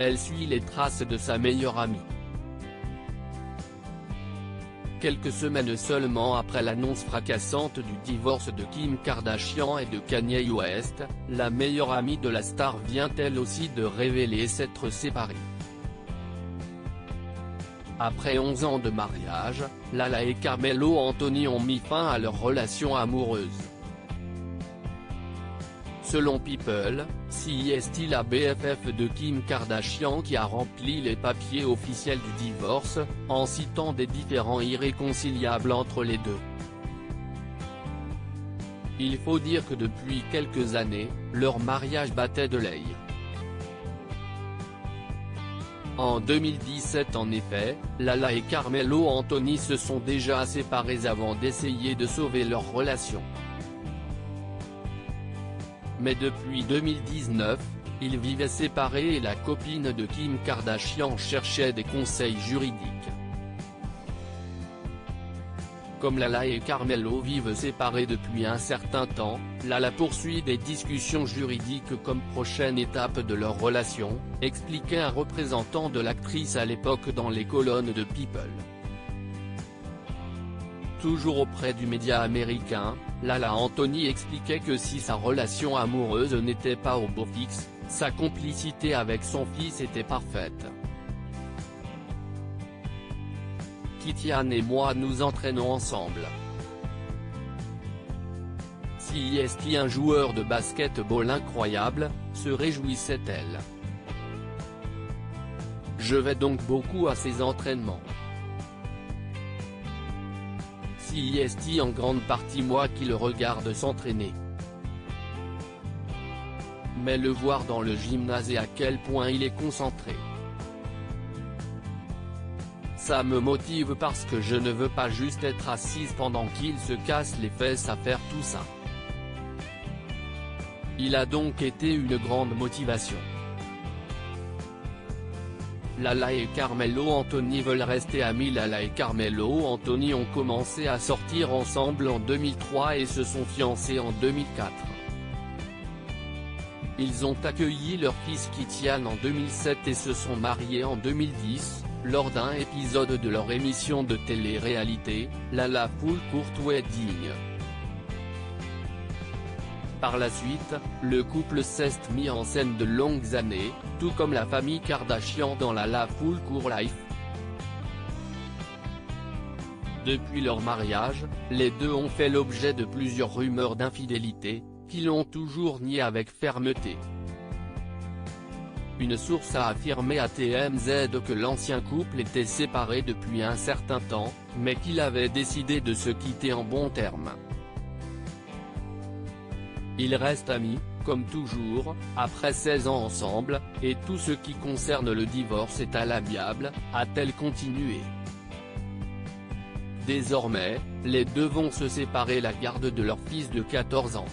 elle suit les traces de sa meilleure amie. Quelques semaines seulement après l'annonce fracassante du divorce de Kim Kardashian et de Kanye West, la meilleure amie de la star vient elle aussi de révéler s'être séparée. Après 11 ans de mariage, Lala et Carmelo Anthony ont mis fin à leur relation amoureuse. Selon People, c'est la BFF de Kim Kardashian qui a rempli les papiers officiels du divorce, en citant des différends irréconciliables entre les deux. Il faut dire que depuis quelques années, leur mariage battait de l'aile. En 2017 en effet, Lala et Carmelo Anthony se sont déjà séparés avant d'essayer de sauver leur relation. Mais depuis 2019, ils vivaient séparés et la copine de Kim Kardashian cherchait des conseils juridiques. Comme Lala et Carmelo vivent séparés depuis un certain temps, Lala poursuit des discussions juridiques comme prochaine étape de leur relation, expliquait un représentant de l'actrice à l'époque dans les colonnes de People. Toujours auprès du média américain, Lala Anthony expliquait que si sa relation amoureuse n'était pas au beau fixe, sa complicité avec son fils était parfaite. Kitian et moi nous entraînons ensemble. C'est un joueur de basket-ball incroyable, se réjouissait-elle. Je vais donc beaucoup à ses entraînements. C'est en grande partie moi qui le regarde s'entraîner. Mais le voir dans le gymnase et à quel point il est concentré. Ça me motive parce que je ne veux pas juste être assise pendant qu'il se casse les fesses à faire tout ça. Il a donc été une grande motivation. Lala et Carmelo Anthony veulent rester amis. Lala et Carmelo Anthony ont commencé à sortir ensemble en 2003 et se sont fiancés en 2004. Ils ont accueilli leur fils Kitian en 2007 et se sont mariés en 2010, lors d'un épisode de leur émission de télé-réalité, Lala Full Court Wedding. Par la suite, le couple s'est mis en scène de longues années, tout comme la famille Kardashian dans Lala Full Court Life. Depuis leur mariage, les deux ont fait l'objet de plusieurs rumeurs d'infidélité, qu'ils ont toujours nié avec fermeté. Une source a affirmé à TMZ que l'ancien couple était séparé depuis un certain temps, mais qu'il avait décidé de se quitter en bons termes. Ils restent amis, comme toujours, après 16 ans ensemble, et tout ce qui concerne le divorce est à l'amiable, a-t-elle continué. Désormais, les deux vont se séparer la garde de leur fils de 14 ans.